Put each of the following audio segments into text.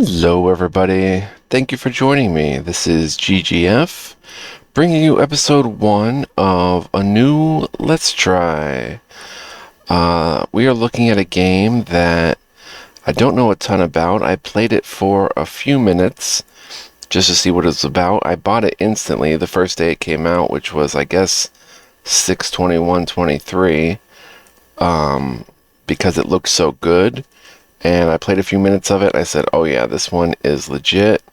Hello everybody, thank you for joining me. This is GGF, bringing you episode 1 of a new Let's Try. We are looking at a game that I don't know a ton about. I played it for a few minutes just to see what it's about. I bought it instantly the first day it came out, which was, I guess, 6/21/23, because it looked so good. And I played a few minutes of it. I said, oh yeah, this one is legit.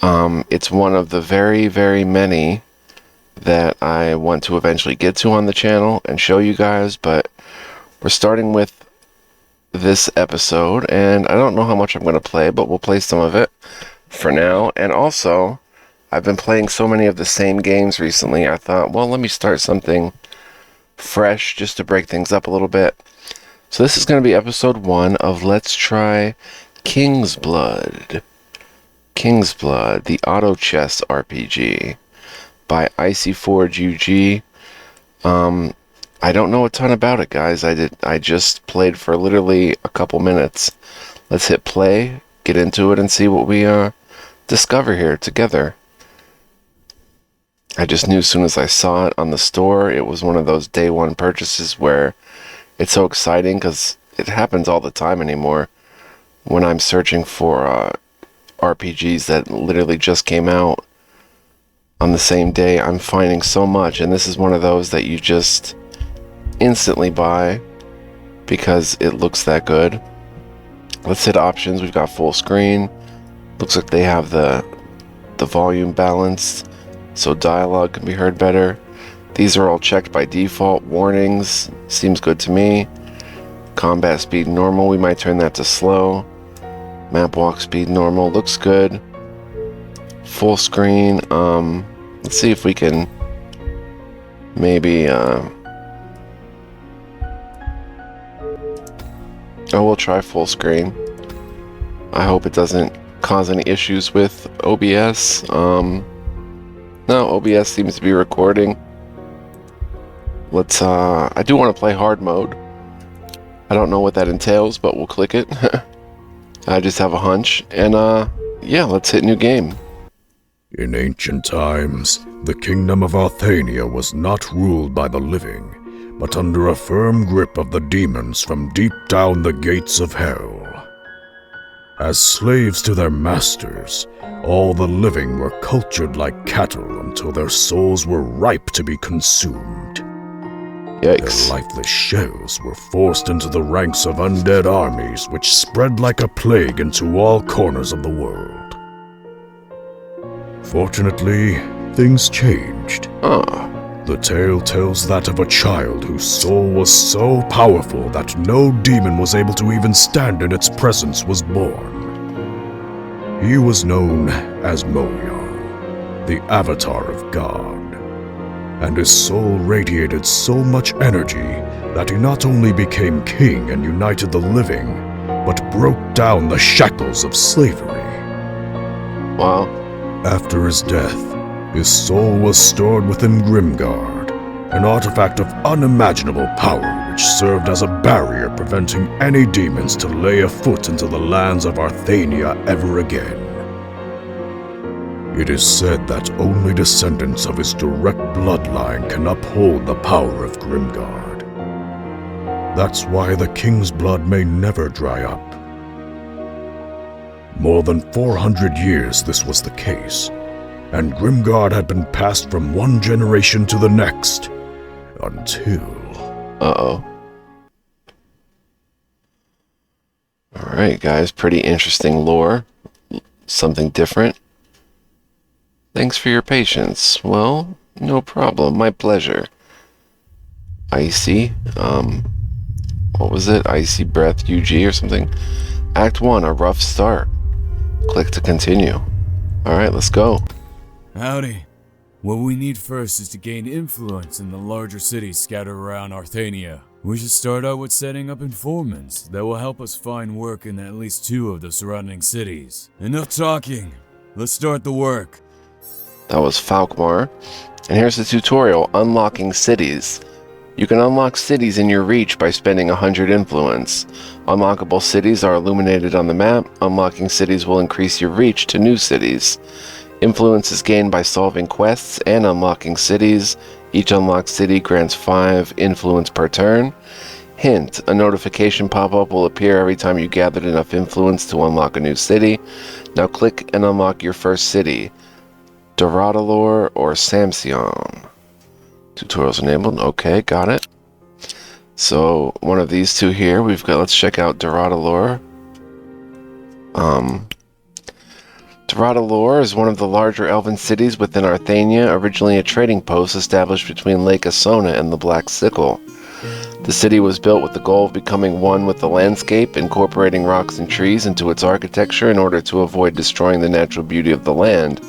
It's one of the very, very many that I want to eventually get to on the channel and show you guys. But we're starting with this episode. And I don't know how much I'm going to play, but we'll play some of it for now. And also, I've been playing so many of the same games recently. I thought, well, let me start something fresh just to break things up a little bit. So this is going to be episode 1 of Let's Try Kingsblood. Kingsblood, the auto chess RPG by Icy4GG. I don't know a ton about it, guys. I just played for literally a couple minutes. Let's hit play, get into it, and see what we discover here together. I just knew as soon as I saw it on the store, it was one of those day one purchases where it's so exciting because it happens all the time anymore. When I'm searching for RPGs that literally just came out on the same day, I'm finding so much, and this is one of those that you just instantly buy because it looks that good. Let's hit options. We've got full screen. Looks like they have the volume balanced so dialogue can be heard better. These are all checked by default. Warnings, seems good to me. Combat speed normal, we might turn that to slow. Map walk speed normal, looks good. Full screen, let's see if we can maybe, we'll try full screen. I hope it doesn't cause any issues with OBS. No, OBS seems to be recording. Let's, I do want to play hard mode. I don't know what that entails, but we'll click it. I just have a hunch. And, yeah, let's hit new game. In ancient times, the kingdom of Arthania was not ruled by the living, but under a firm grip of the demons from deep down the gates of hell. As slaves to their masters, all the living were cultured like cattle until their souls were ripe to be consumed. Yikes. Their lifeless shells were forced into the ranks of undead armies which spread like a plague into all corners of the world. Fortunately, things changed. The tale tells that of a child whose soul was so powerful that no demon was able to even stand in its presence was born. He was known as Moyal, the avatar of God. And his soul radiated so much energy that he not only became king and united the living, but broke down the shackles of slavery. Wow. After his death, his soul was stored within Grimgard, an artifact of unimaginable power which served as a barrier preventing any demons to lay a foot into the lands of Arthania ever again. It is said that only descendants of his direct bloodline can uphold the power of Grimgard. That's why the king's blood may never dry up. More than 400 years this was the case, and Grimgard had been passed from one generation to the next, until... Uh-oh. Alright, guys, pretty interesting lore. Something different. Thanks for your patience. Well, no problem. My pleasure. Icy. What was it? Icy Breath UG or something. Act 1, a rough start. Click to continue. Alright, let's go. Howdy. What we need first is to gain influence in the larger cities scattered around Arthania. We should start out with setting up informants that will help us find work in at least 2 of the surrounding cities. Enough talking. Let's start the work. That was Falkmar. And here's the tutorial, unlocking cities. You can unlock cities in your reach by spending 100 influence. Unlockable cities are illuminated on the map. Unlocking cities will increase your reach to new cities. Influence is gained by solving quests and unlocking cities. Each unlocked city grants 5 influence per turn. Hint, a notification pop-up will appear every time you gathered enough influence to unlock a new city. Now click and unlock your first city, Autobattler or Samsion. Tutorials enabled. Okay, got it. So one of these two here, we've got. Let's check out Autobattler. Autobattler is one of the larger elven cities within Arthania, originally a trading post established between Lake Asona and the Black Sickle. The city was built with the goal of becoming one with the landscape, incorporating rocks and trees into its architecture in order to avoid destroying the natural beauty of the land.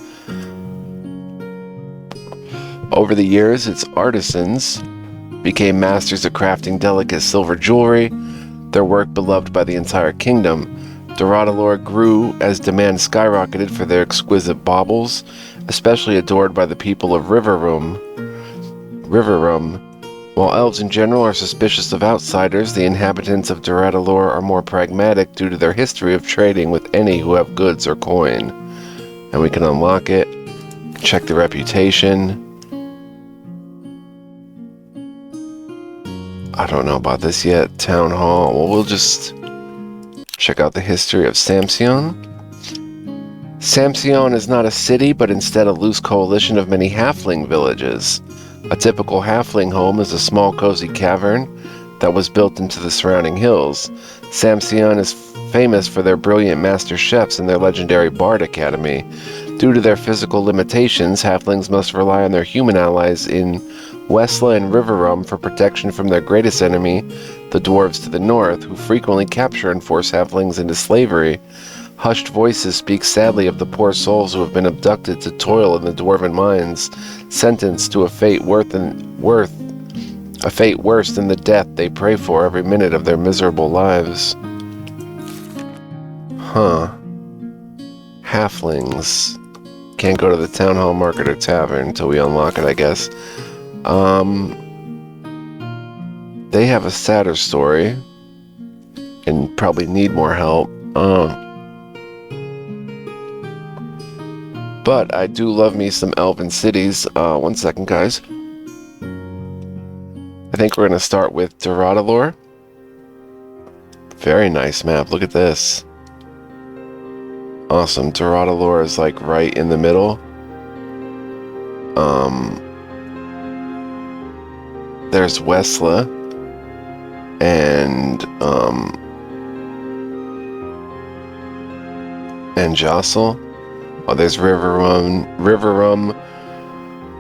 Over the years, its artisans became masters of crafting delicate silver jewelry, their work beloved by the entire kingdom. Autobattler grew as demand skyrocketed for their exquisite baubles, especially adored by the people of Riverroom. While elves in general are suspicious of outsiders, the inhabitants of Autobattler are more pragmatic due to their history of trading with any who have goods or coin. And we can unlock it, check the reputation. I don't know about this yet. Town Hall. Well, we'll just check out the history of Samsion. Samsion is not a city, but instead a loose coalition of many halfling villages. A typical halfling home is a small cozy cavern that was built into the surrounding hills. Samsion is famous for their brilliant master chefs and their legendary bard academy. Due to their physical limitations, halflings must rely on their human allies in Westla and Riverrum for protection from their greatest enemy, the dwarves to the north, who frequently capture and force halflings into slavery. Hushed voices speak sadly of the poor souls who have been abducted to toil in the dwarven mines, sentenced to a fate worse than the death they pray for every minute of their miserable lives. Halflings. Can't go to the town hall, market, or tavern until we unlock it, I guess. They have a sadder story and probably need more help. But I do love me some elven cities. One second, guys. I think we're going to start with Autobattler. Very nice map. Look at this. Awesome. Autobattler is like right in the middle. There's Westla and Jostle. Oh, there's Riverrum.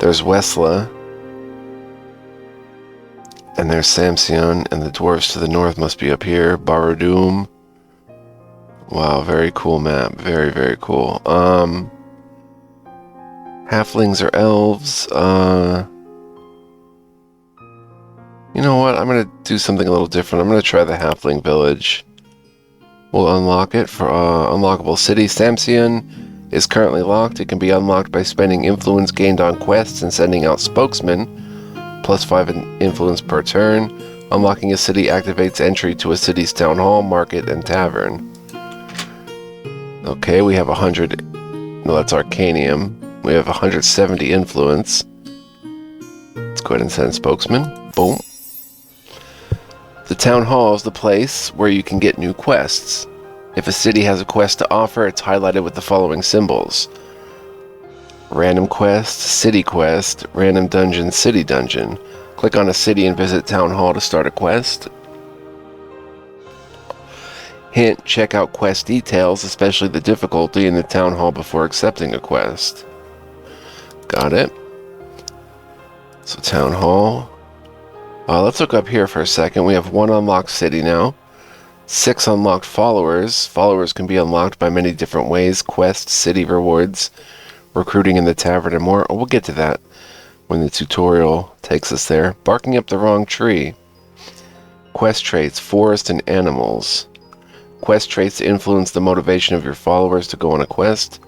There's Westla. And there's Samsion, and the dwarves to the north must be up here. Barad-dûm. Wow, very cool map. Very, very cool. Halflings or elves. You know what? I'm going to do something a little different. I'm going to try the halfling village. We'll unlock it for unlockable city. Samsion is currently locked. It can be unlocked by spending influence gained on quests and sending out spokesmen. +5 influence per turn. Unlocking a city activates entry to a city's town hall, market, and tavern. Okay, we have 100. No, that's Arcanium. We have 170 influence. Let's go ahead and send spokesman. Boom. The town hall is the place where you can get new quests. If a city has a quest to offer, it's highlighted with the following symbols. Random quest, city quest, random dungeon, city dungeon. Click on a city and visit town hall to start a quest. Hint, check out quest details, especially the difficulty in the town hall before accepting a quest. Got it. So town hall. Let's look up here for a second. We have 1 unlocked city now. 6 unlocked followers. Followers can be unlocked by many different ways. Quests, city rewards, recruiting in the tavern, and more. We'll get to that when the tutorial takes us there. Barking up the wrong tree. Quest traits, forest and animals. Quest traits influence the motivation of your followers to go on a quest.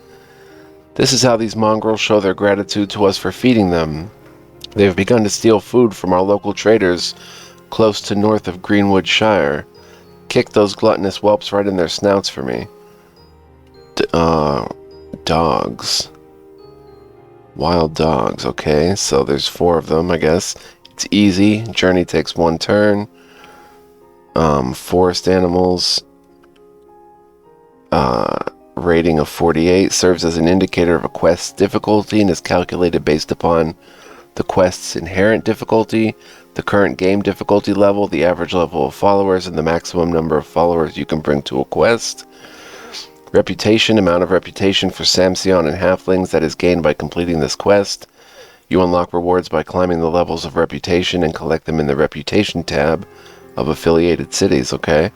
This is how these mongrels show their gratitude to us for feeding them. They have begun to steal food from our local traders close to north of Greenwood Shire. Kick those gluttonous whelps right in their snouts for me. Dogs. Wild dogs, okay. So there's 4 of them, I guess. It's easy. Journey takes 1 turn. Forest animals. Rating of 48. Serves as an indicator of a quest's difficulty and is calculated based upon the quest's inherent difficulty, the current game difficulty level, the average level of followers, and the maximum number of followers you can bring to a quest. Reputation, amount of reputation for Samsion and halflings that is gained by completing this quest. You unlock rewards by climbing the levels of reputation and collect them in the reputation tab of affiliated cities, okay?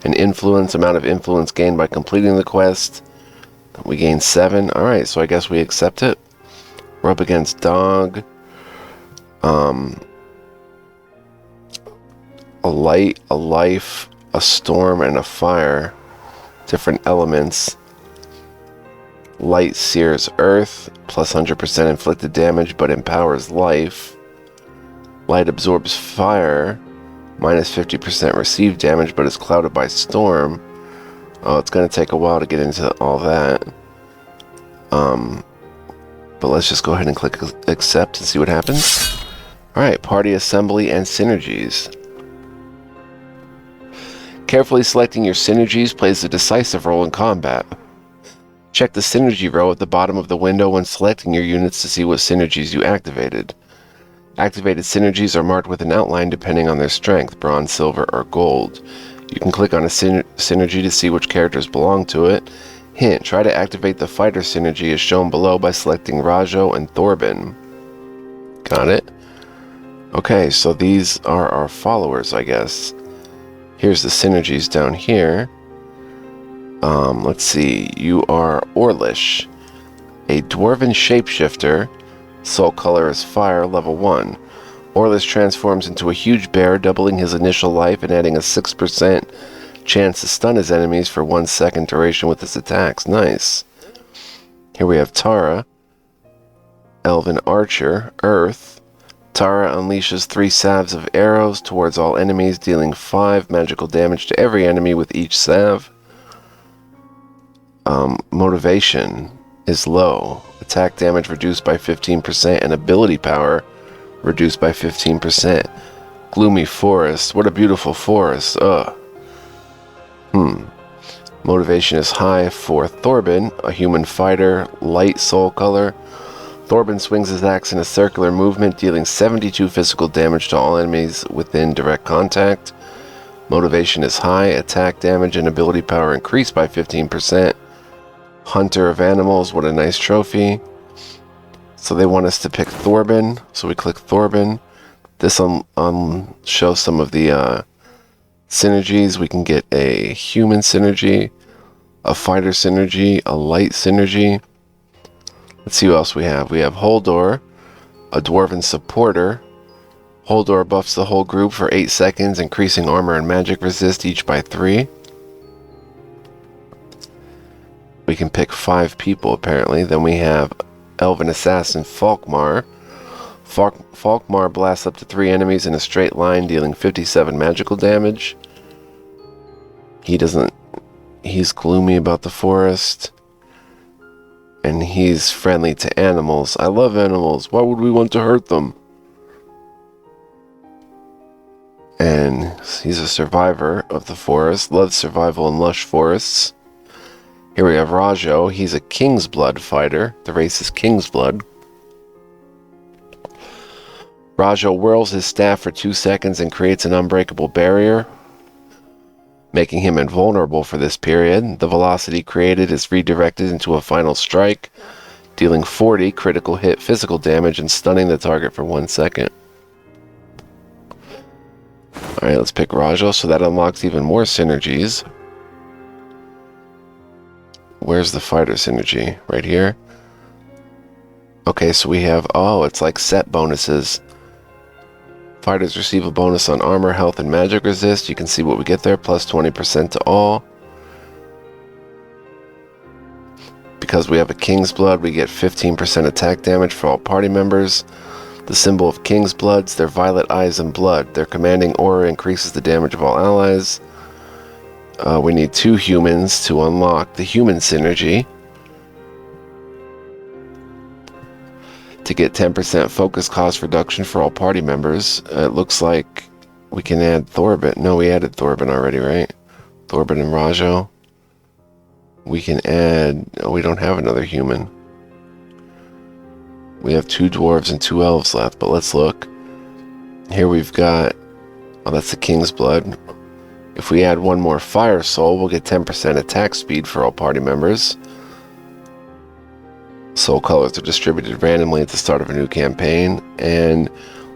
And influence, amount of influence gained by completing the quest. We gain 7. Alright, so I guess we accept it. We're up against dog. A light, a life, a storm, and a fire. Different elements. Light sears earth, plus 100% inflicted damage, but empowers life. Light absorbs fire, minus 50% received damage, but is clouded by storm. Oh, it's going to take a while to get into all that. But let's just go ahead and click accept and see what happens. Alright, party assembly and synergies. Carefully selecting your synergies plays a decisive role in combat. Check the synergy row at the bottom of the window when selecting your units to see what synergies you activated. Activated synergies are marked with an outline depending on their strength, bronze, silver, or gold. You can click on a synergy to see which characters belong to it. Hint, try to activate the fighter synergy as shown below by selecting Rajo and Thorben. Got it? Okay, so these are our followers, I guess. Here's the synergies down here. Let's see. You are Orlish, a dwarven shapeshifter. Soul color is fire, level 1. Orlish transforms into a huge bear, doubling his initial life and adding a 6% chance to stun his enemies for 1 second duration with his attacks. Nice. Here we have Tara, elven archer, earth. Tara unleashes 3 salves of arrows towards all enemies, dealing 5 magical damage to every enemy with each salve. Motivation is low. Attack damage reduced by 15% and ability power reduced by 15%. Gloomy forest. What a beautiful forest. Ugh. Motivation is high for Thorben, a human fighter, light soul color. Thorben swings his axe in a circular movement, dealing 72 physical damage to all enemies within direct contact. Motivation is high, attack damage and ability power increased by 15%. Hunter of animals, what a nice trophy. So they want us to pick Thorben, so we click Thorben. This shows some of the synergies. We can get a human synergy, a fighter synergy, a light synergy. Let's see what else we have. We have Holdor, a dwarven supporter. Holdor buffs the whole group for 8 seconds, increasing armor and magic resist each by 3. We can pick 5 people apparently. Then we have Elven Assassin Falkmar. Falkmar blasts up to 3 enemies in a straight line, dealing 57 magical damage. He's gloomy about the forest. And he's friendly to animals. I love animals. Why would we want to hurt them? And he's a survivor of the forest. Loves survival in lush forests. Here we have Rajo. He's a Kingsblood fighter. The race is Kingsblood. Rajo whirls his staff for 2 seconds and creates an unbreakable barrier, making him invulnerable for this period. The velocity created is redirected into a final strike, dealing 40 critical hit physical damage and stunning the target for 1 second. Alright, let's pick Rajo, so that unlocks even more synergies. Where's the fighter synergy? Right here? Okay, so we have, it's like set bonuses. Fighters receive a bonus on armor, health, and magic resist. You can see what we get there, plus 20% to all. Because we have a Kingsblood, we get 15% attack damage for all party members. The symbol of Kingsblood's their violet eyes and blood. Their commanding aura increases the damage of all allies. We need 2 humans to unlock the human synergy. To get 10% focus cost reduction for all party members. It looks like we can add Thorbin. No, we added Thorbin already, right? Thorbin and Rajo. We can add... Oh, we don't have another human. We have 2 dwarves and 2 elves left, but let's look. Here we've got... Oh, that's the Kingsblood. If we add 1 more Fire Soul, we'll get 10% attack speed for all party members. Soul colors are distributed randomly at the start of a new campaign. And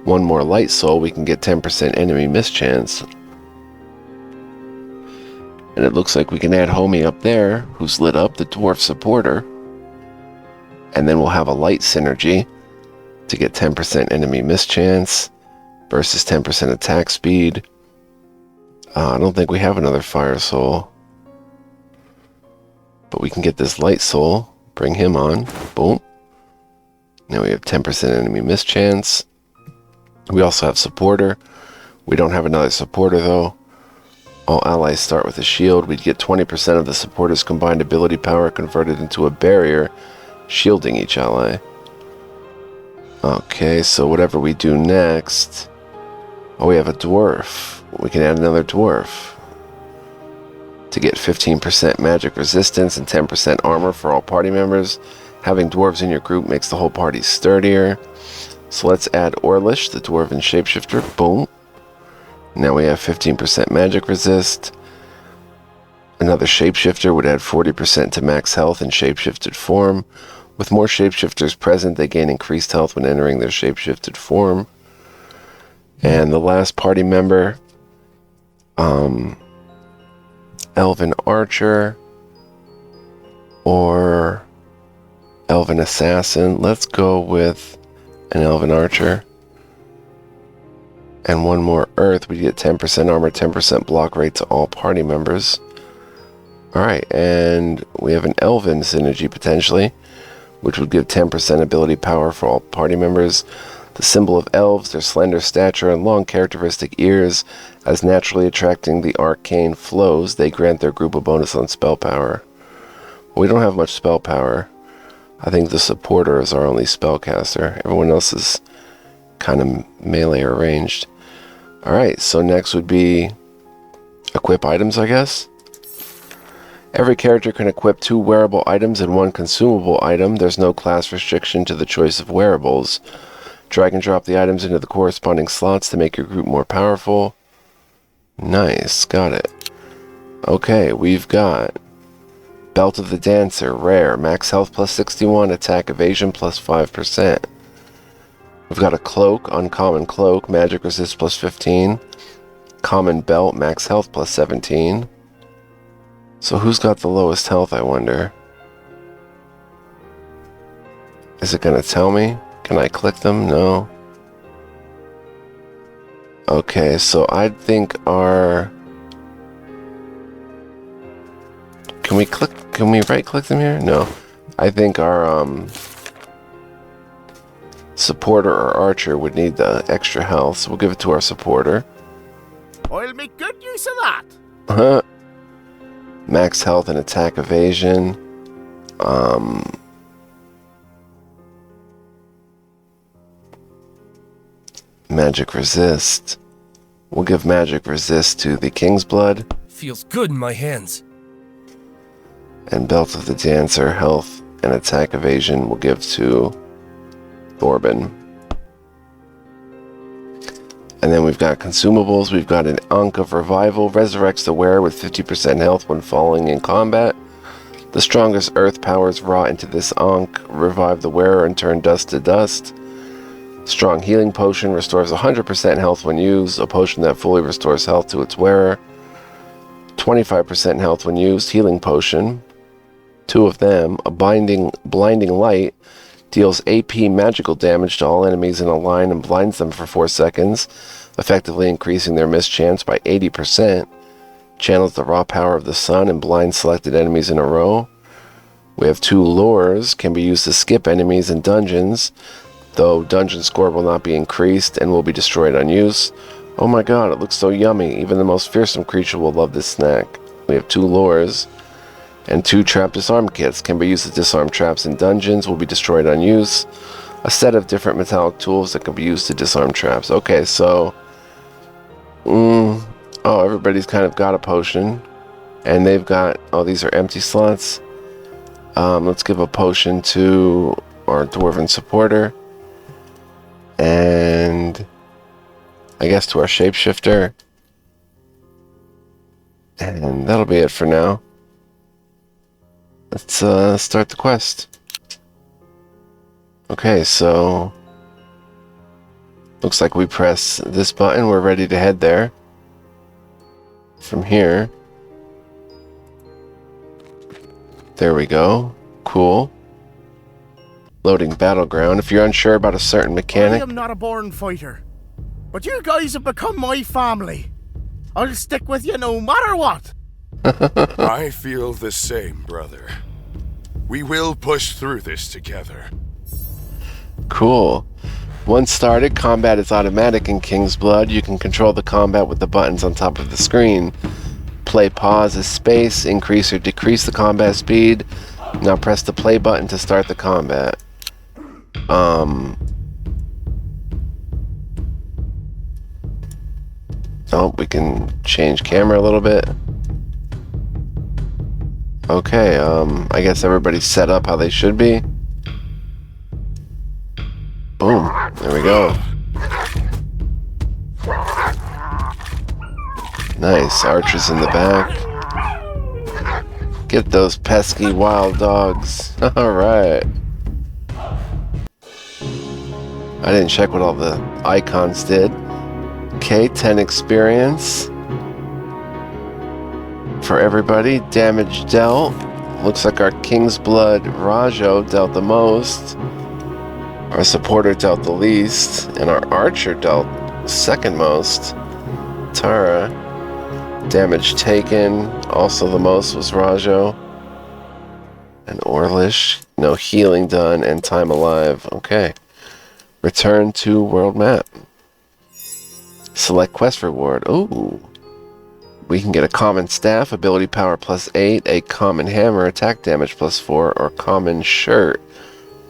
1 more Light Soul, we can get 10% enemy mischance. And it looks like we can add Homie up there, who's lit up, the dwarf supporter. And then we'll have a light synergy to get 10% enemy mischance versus 10% attack speed. I don't think we have another Fire Soul. But we can get this Light Soul, bring him on. Boom. Now we have 10% enemy mischance. We also have Supporter. We don't have another Supporter though. All allies start with a shield. We'd get 20% of the supporter's combined ability power converted into a barrier, shielding each ally. Okay, so whatever we do next... Oh, we have a dwarf. We can add another dwarf. To get 15% magic resistance and 10% armor for all party members. Having dwarves in your group makes the whole party sturdier. So let's add Orlish, the dwarven shapeshifter. Boom. Now we have 15% magic resist. Another shapeshifter would add 40% to max health in shapeshifted form. With more shapeshifters present, they gain increased health when entering their shapeshifted form. And the last party member, Elven Archer or Elven Assassin. Let's go with an Elven Archer. And 1 more Earth, we get 10% armor, 10% block rate to all party members. Alright, and we have an Elven synergy potentially, which would give 10% ability power for all party members. The symbol of elves, their slender stature and long characteristic ears, as naturally attracting the arcane flows, they grant their group a bonus on spell power. We don't have much spell power. I think the supporter is our only spellcaster. Everyone else is kind of melee or ranged. Alright, so next would be equip items, I guess. Every character can equip 2 wearable items and 1 consumable item. There's no class restriction to the choice of wearables. Drag and drop the items into the corresponding slots to make your group more powerful. Nice, got it. Okay, we've got Belt of the Dancer, rare, max health plus 61, attack evasion plus 5%. We've got a cloak, uncommon cloak, magic resist plus 15. Common belt, max health plus 17. So who's got the lowest health, I wonder? Is it going to tell me? Can I click them? No. Okay, so I think our... Can we right click them here? No. I think our supporter or archer would need the extra health, so we'll give it to our supporter. I'll make good use of that. Uh-huh. Max health and attack evasion. Magic resist. We'll give magic resist to the Kingsblood. Feels good in my hands. And Belt of the Dancer, health and attack evasion we'll give to Thorbin. And then we've got consumables. We've got an Ankh of Revival. Resurrects the wearer with 50% health when falling in combat. The strongest earth powers wrought into this Ankh revive the wearer and turn dust to dust. Strong Healing Potion restores 100% health when used. A potion that fully restores health to its wearer. 25% health when used. Healing Potion. 2 of them. A Blinding Light deals AP magical damage to all enemies in a line and blinds them for 4 seconds, effectively increasing their mischance by 80%. Channels the raw power of the sun and blinds selected enemies in a row. We have 2 lures, can be used to skip enemies in dungeons. though dungeon score will not be increased and will be destroyed on use. Oh my god, it looks so yummy. Even the most fearsome creature will love this snack. We have 2 lures and 2 trap disarm kits. Can be used to disarm traps in dungeons, will be destroyed on use. A set of different metallic tools that can be used to disarm traps. Okay, so... oh, everybody's kind of got a potion. And they've got... oh, these are empty slots. Let's give a potion to our dwarven supporter. And... I guess to our shapeshifter. And that'll be it for now. Let's start the quest. Okay, so looks like we press this button, we're ready to head there. From here. There we go. Cool. Loading battleground. If you're unsure about a certain mechanic... I am not a born fighter, but you guys have become my family. I'll stick with you no matter what. I feel the same, brother. We will push through this together. Cool. Once started, combat is automatic in Kingsblood. You can control the combat with the buttons on top of the screen. Play pause is space, increase or decrease the combat speed. Now press the play button to start the combat. Oh, we can change camera a little bit. Okay, I guess everybody's set up how they should be. Boom. There we go. Nice. Archers in the back. Get those pesky wild dogs. Alright. I didn't check what all the icons did. Okay, 10 experience. For everybody. Damage dealt. Looks like our Kingsblood Rajo dealt the most. Our supporter dealt the least, and our archer dealt second most. Tara. Damage taken, also the most was Rajo. And Orlish. No healing done, and time alive. Okay. Return to world map. Select quest reward. Ooh. We can get a common staff, ability power +8, a common hammer, attack damage +4, or common shirt.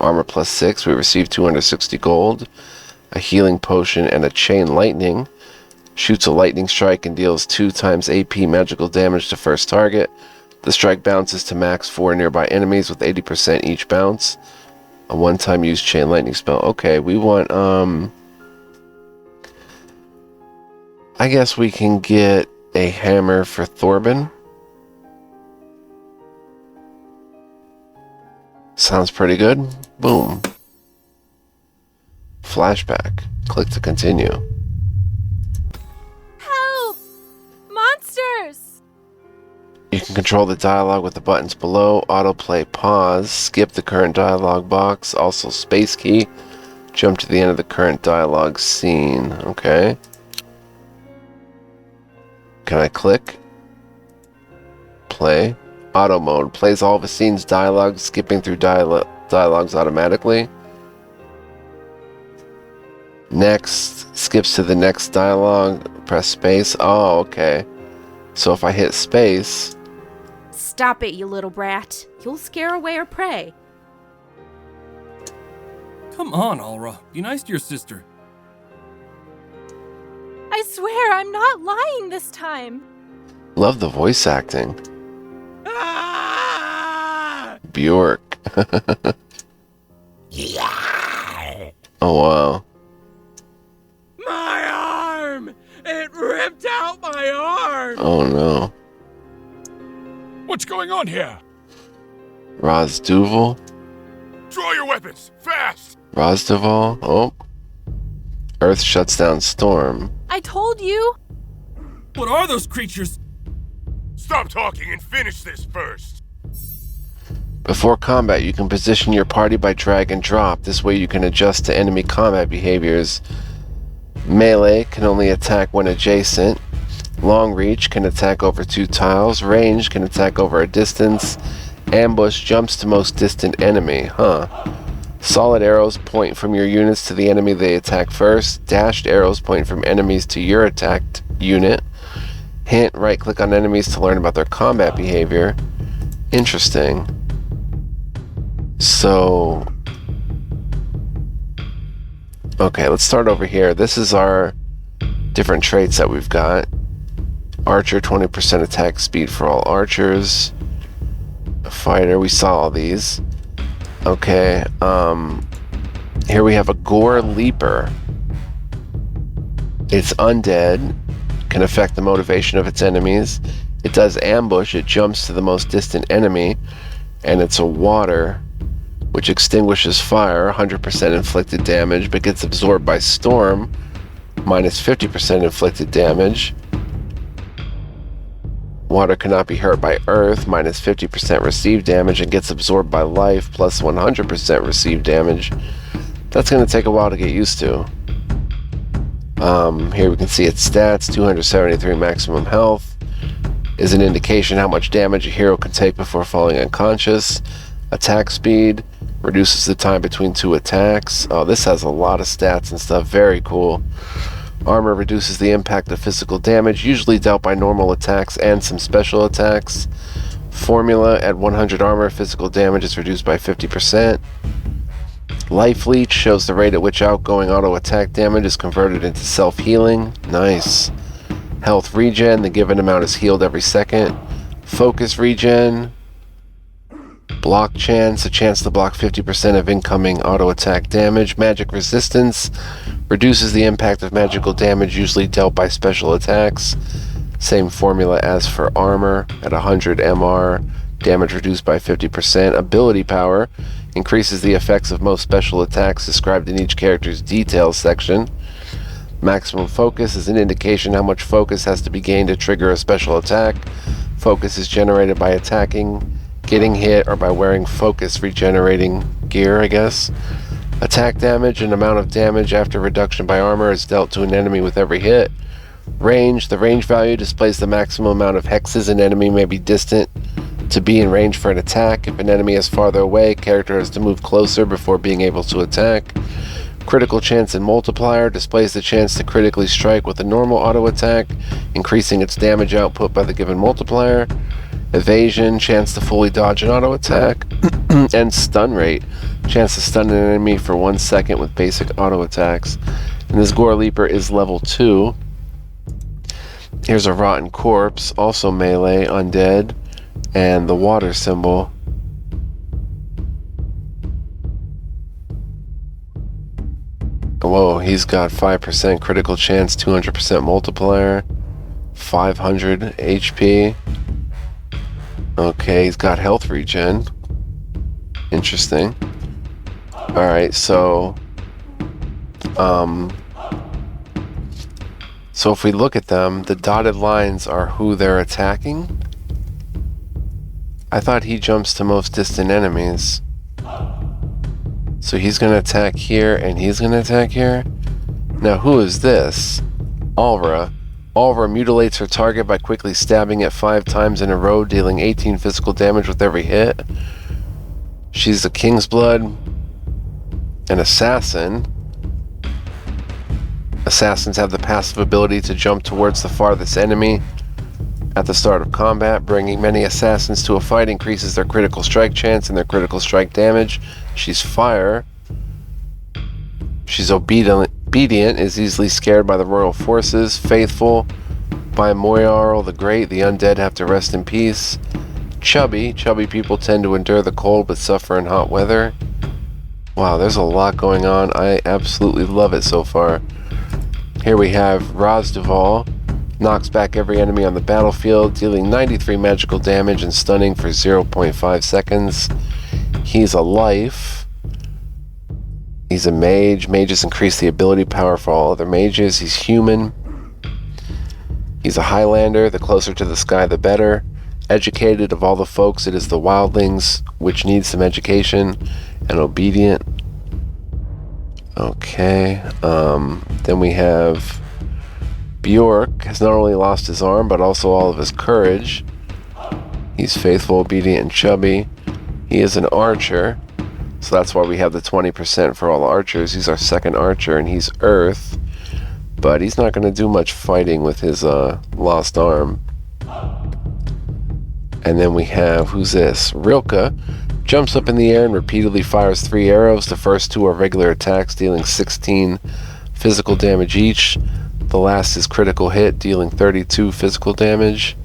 Armor +6, we receive 260 gold, a healing potion, and a chain lightning. Shoots a lightning strike and deals 2 times AP magical damage to first target. The strike bounces to max 4 nearby enemies with 80% each bounce. A one-time use chain lightning spell. Okay, we want, I guess we can get a hammer for Thorben. Sounds pretty good. Boom. Flashback. Click to continue. Help! Monsters! You can control the dialogue with the buttons below. Autoplay pause. Skip the current dialogue box. Also space key. Jump to the end of the current dialogue scene. Okay. Can I click? Play. Auto mode. Plays all the scene's dialogue, skipping through dialogues automatically. Next. Skips to the next dialogue. Press space. Oh, okay. So if I hit space... Stop it, you little brat. You'll scare away our prey. Come on, Alra. Be nice to your sister. I swear I'm not lying this time. Love the voice acting. Ah! Bjork. Oh, wow. My arm! It ripped out my arm! Oh, no. What's going on here? Rosduval? Draw your weapons, fast! Rosduval? Oh. Earth shuts down storm. I told you. What are those creatures? Stop talking and finish this first. Before combat, you can position your party by drag and drop. This way you can adjust to enemy combat behaviors. Melee can only attack when adjacent. Long reach can attack over 2 tiles. Range can attack over a distance. Ambush jumps to most distant enemy. Huh. Solid arrows point from your units to the enemy they attack first. Dashed arrows point from enemies to your attacked unit. Hint, right-click on enemies to learn about their combat behavior. Interesting. So... okay, let's start over here. This is our different traits that we've got. Archer, 20% attack speed for all archers. A fighter, we saw all these. Okay, here we have a Gore Leaper. It's undead, can affect the motivation of its enemies. It does ambush, it jumps to the most distant enemy, and it's a water, which extinguishes fire, 100% inflicted damage, but gets absorbed by storm, minus 50% inflicted damage. Water cannot be hurt by earth, minus 50% received damage, and gets absorbed by life, plus 100% received damage. That's going to take a while to get used to. Here we can see its stats, 273 maximum health, is an indication how much damage a hero can take before falling unconscious. Attack speed, reduces the time between 2 attacks. Oh, this has a lot of stats and stuff, very cool. Armor reduces the impact of physical damage, usually dealt by normal attacks and some special attacks. Formula, at 100 armor, physical damage is reduced by 50%. Life Leech shows the rate at which outgoing auto attack damage is converted into self-healing. Nice. Health regen, the given amount is healed every second. Focus regen. Block chance, a chance to block 50% of incoming auto attack damage. Magic resistance, reduces the impact of magical damage usually dealt by special attacks. Same formula as for armor, at 100 MR, damage reduced by 50%. Ability power, increases the effects of most special attacks described in each character's details section. Maximum focus is an indication how much focus has to be gained to trigger a special attack. Focus is generated by attacking, getting hit, or by wearing focus regenerating gear, I guess. Attack damage, an amount of damage after reduction by armor, is dealt to an enemy with every hit. Range, the range value displays the maximum amount of hexes an enemy may be distant to be in range for an attack. If an enemy is farther away, character has to move closer before being able to attack. Critical chance and multiplier displays the chance to critically strike with a normal auto attack, increasing its damage output by the given multiplier. Evasion, chance to fully dodge an auto attack. And stun rate, chance to stun an enemy for 1 second with basic auto attacks. And this Gore Leaper is level 2. Here's a rotten corpse, also melee, undead, and the water symbol. Whoa, he's got 5% critical chance, 200% multiplier, 500 HP. Okay, he's got health regen. Interesting. Alright, so if we look at them, the dotted lines are who they're attacking. I thought he jumps to most distant enemies. So he's going to attack here, and he's going to attack here. Now, who is this? Alra. Alra mutilates her target by quickly stabbing it 5 times in a row, dealing 18 physical damage with every hit. She's a Kingsblood, an assassin. Assassins have the passive ability to jump towards the farthest enemy at the start of combat. Bringing many assassins to a fight increases their critical strike chance and their critical strike damage. She's fire. She's obedient, is easily scared by the royal forces. Faithful, by Moyarl the Great, the undead have to rest in peace. Chubby people tend to endure the cold but suffer in hot weather. Wow, there's a lot going on. I absolutely love it so far. Here we have Razduval. Knocks back every enemy on the battlefield, dealing 93 magical damage and stunning for 0.5 seconds. He's a life. He's a mage. Mages increase the ability power for all other mages. He's human. He's a Highlander. The closer to the sky, the better. Educated of all the folks, it is the wildlings which need some education. And obedient. Okay. Then we have Bjork. Has not only lost his arm, but also all of his courage. He's faithful, obedient, and chubby. He is an archer. So that's why we have the 20% for all archers. He's our second archer, and he's Earth. But he's not going to do much fighting with his lost arm. And then we have, who's this? Rilke. Jumps up in the air and repeatedly fires 3 arrows. The first 2 are regular attacks, dealing 16 physical damage each. The last is critical hit, dealing 32 physical damage.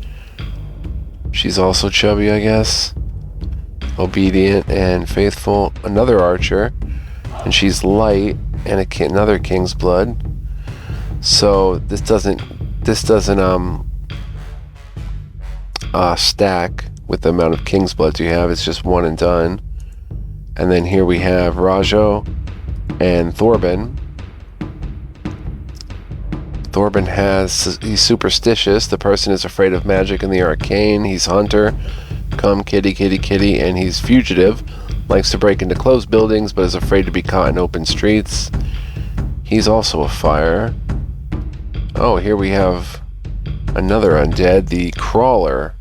She's also chubby, I guess. Obedient and faithful. Another archer. And she's light and another Kingsblood. So this doesn't stack with the amount of Kingsbloods you have. It's just one and done. And then here we have Rajo and Thorben. Thorben he's superstitious. The person is afraid of magic and the arcane. He's hunter. Come kitty kitty kitty. And he's fugitive. Likes to break into closed buildings but is afraid to be caught in open streets. He's also a fire. Oh, here we have another undead, the Crawler.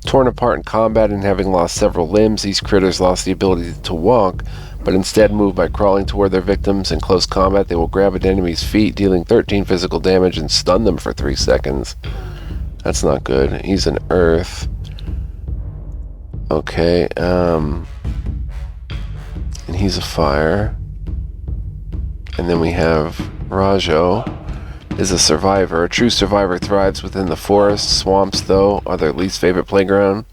Torn apart in combat and having lost several limbs, these critters lost the ability to walk, but instead move by crawling toward their victims. In close combat, they will grab an enemy's feet, dealing 13 physical damage and stun them for 3 seconds. That's not good. He's an Earth. Okay, and he's a fire. And then we have Rajo. Is a survivor. A true survivor thrives within the forest. Swamps, though, are their least favorite playground.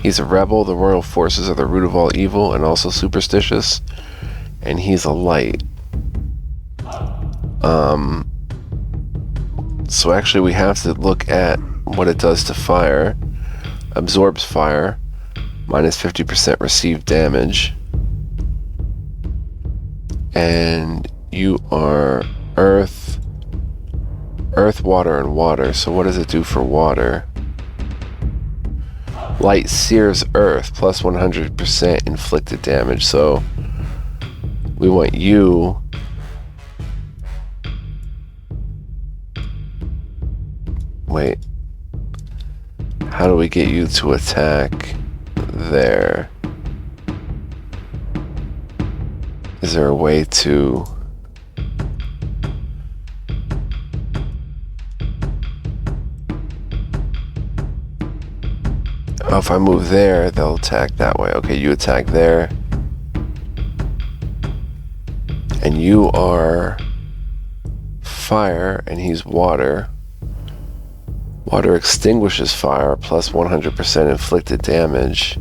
He's a rebel. The royal forces are the root of all evil and also superstitious. And he's a light. So actually we have to look at what it does to fire. Absorbs fire. Minus 50% received damage. And you are Earth. Earth, water, and water. So what does it do for water? Light sears earth, plus 100% inflicted damage. So we want you. Wait. How do we get you to attack there? Is there a way to... Oh, if I move there, they'll attack that way. Okay, you attack there. And you are fire, and he's water. Water extinguishes fire, plus 100% inflicted damage.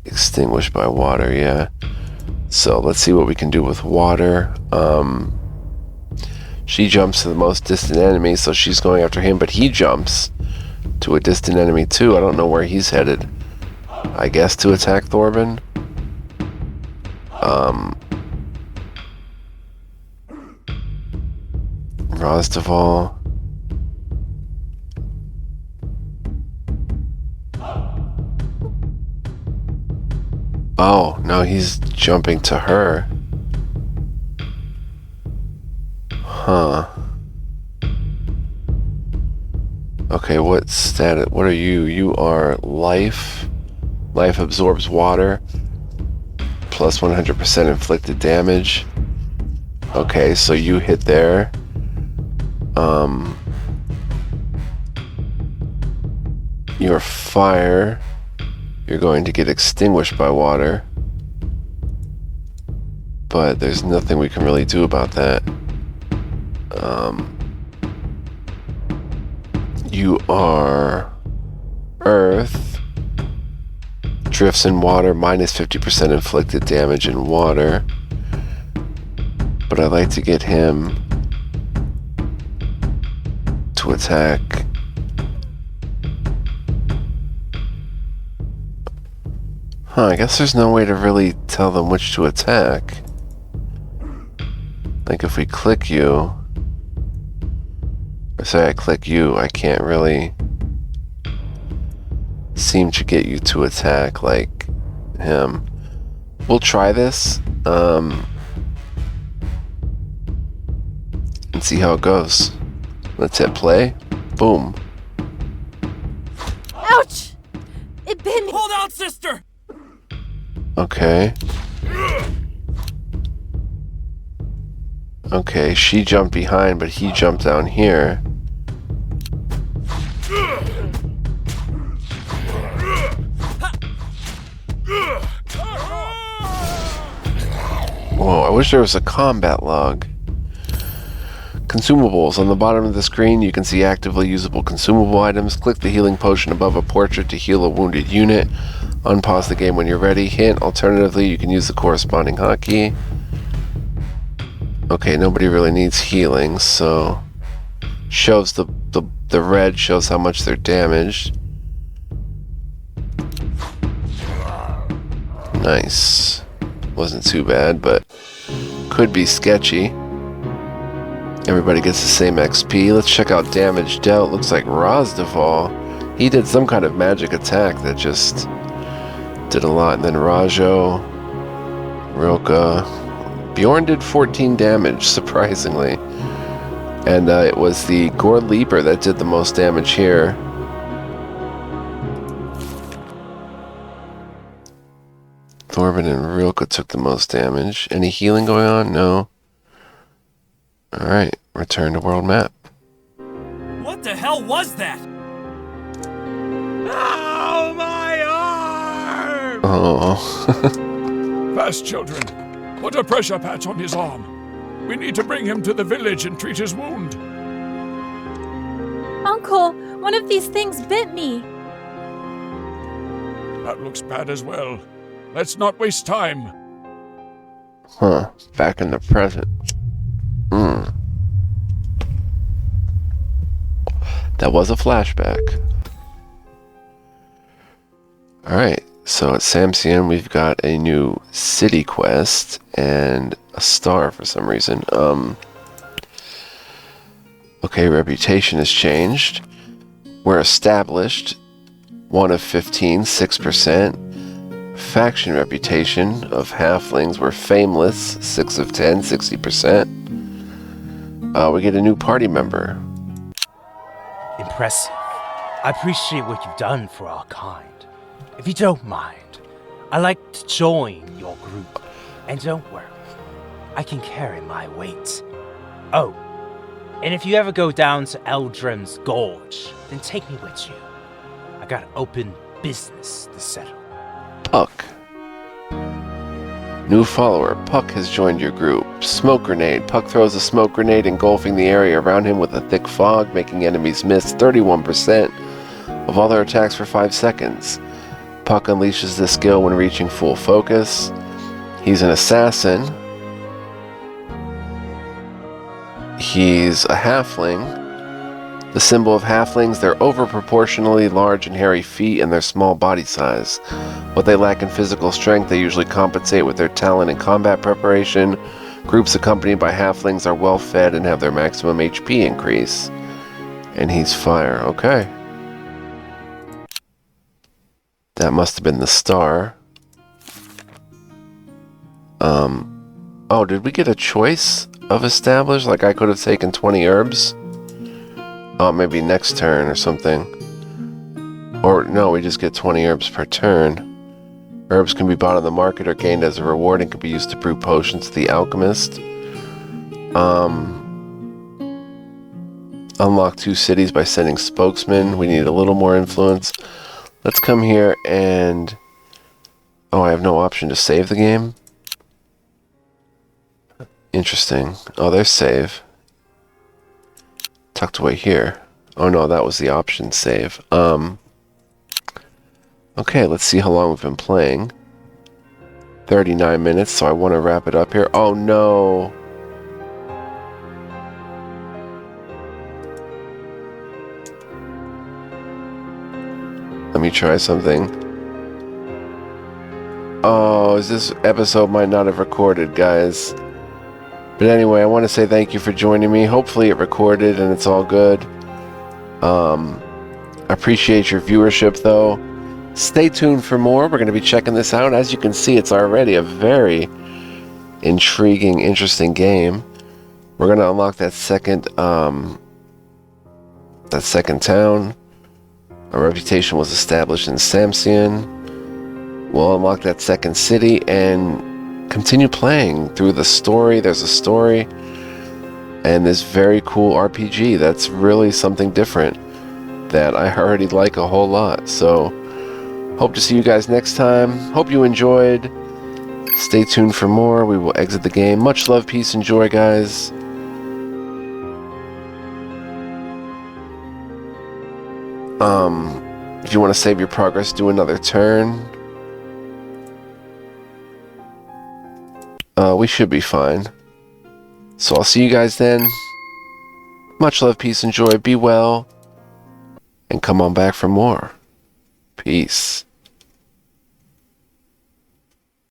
Extinguished by water, yeah. So let's see what we can do with water. She jumps to the most distant enemy, so she's going after him, but he jumps to a distant enemy too. I don't know where he's headed. I guess to attack Thorben. Rosdeval. Oh, no, he's jumping to her. Huh. Okay, what status? What are you? You are life. Life absorbs water. Plus 100% inflicted damage. Okay, so you hit there. You're fire. You're going to get extinguished by water. But there's nothing we can really do about that. You are Earth. Drifts in water, minus 50% inflicted damage in water. But I'd like to get him to attack. I guess there's no way to really tell them which to attack. Like if we click you, or say I click you, I can't really seem to get you to attack like him. We'll try this and see how it goes. Let's hit play. Boom. Ouch! It bit me. Hold out, sister! Okay. Okay, she jumped behind, but he jumped down here. Whoa, I wish there was a combat log. Consumables. On the bottom of the screen, you can see actively usable consumable items. Click the healing potion above a portrait to heal a wounded unit. Unpause the game when you're ready. Hint, alternatively, you can use the corresponding hotkey. Okay, nobody really needs healing, so... Shows the red shows how much they're damaged. Nice. Wasn't too bad, but could be sketchy. Everybody gets the same XP. Let's check out damage dealt. Looks like Razdaval. He did some kind of magic attack that just did a lot. And then Rajo, Rilka. Bjorn did 14 damage, surprisingly. And it was the Gore Leaper that did the most damage here. Thorben and Rilka took the most damage. Any healing going on? No. Alright, return to world map. What the hell was that? Oh, my arm! Oh. Fast, children. Put a pressure patch on his arm. We need to bring him to the village and treat his wound. Uncle, one of these things bit me. That looks bad as well. Let's not waste time. Huh. Back in the present. That was a flashback. Alright, so at Samsian we've got a new city quest and a star for some reason. Okay, reputation has changed. We're established. 1 of 15, 6%. Faction reputation of halflings. We're fameless. 6 of 10, 60%. We get a new party member. Impressive. I appreciate what you've done for our kind. If you don't mind, I'd like to join your group. And don't worry, I can carry my weight. Oh, and if you ever go down to Eldrim's Gorge, then take me with you. I got an open business to settle. Puck. New follower. Puck has joined your group. Smoke grenade. Puck throws a smoke grenade engulfing the area around him with a thick fog, making enemies miss 31% of all their attacks for 5 seconds. Puck unleashes this skill when reaching full focus. He's an assassin. He's a halfling. The symbol of halflings, they're overproportionally large and hairy feet and their small body size. What they lack in physical strength, they usually compensate with their talent in combat preparation. Groups accompanied by halflings are well fed and have their maximum HP increase. And he's fire. Okay. That must have been the star. Oh, did we get a choice of established? Like I could have taken 20 herbs? Oh, maybe next turn or something. Or no, we just get 20 herbs per turn. Herbs can be bought on the market or gained as a reward and can be used to brew potions to the alchemist. Unlock 2 cities by sending spokesmen. We need a little more influence. Let's come here and... Oh, I have no option to save the game? Interesting. Oh, there's save. Tucked away here. Oh no, that was the option save. Okay, let's see how long we've been playing. 39 minutes, so I want to wrap it up here. Oh no! Let me try something. Oh, this episode might not have recorded, guys. But anyway, I want to say thank you for joining me. Hopefully it recorded and it's all good. I appreciate your viewership, though. Stay tuned for more. We're going to be checking this out. As you can see, it's already a very intriguing, interesting game. We're going to unlock that second town. Our reputation was established in Samsian. we'll unlock that second city and continue playing through the story. There's a story and this very cool RPG that's really something different that I already like a whole lot. So hope to see you guys next time. Hope you enjoyed. Stay tuned for more. We will exit the game. Much love, peace, and joy, guys. If you want to save your progress, do another turn. We should be fine. So I'll see you guys then. Much love, peace, and joy. Be well. And come on back for more. Peace.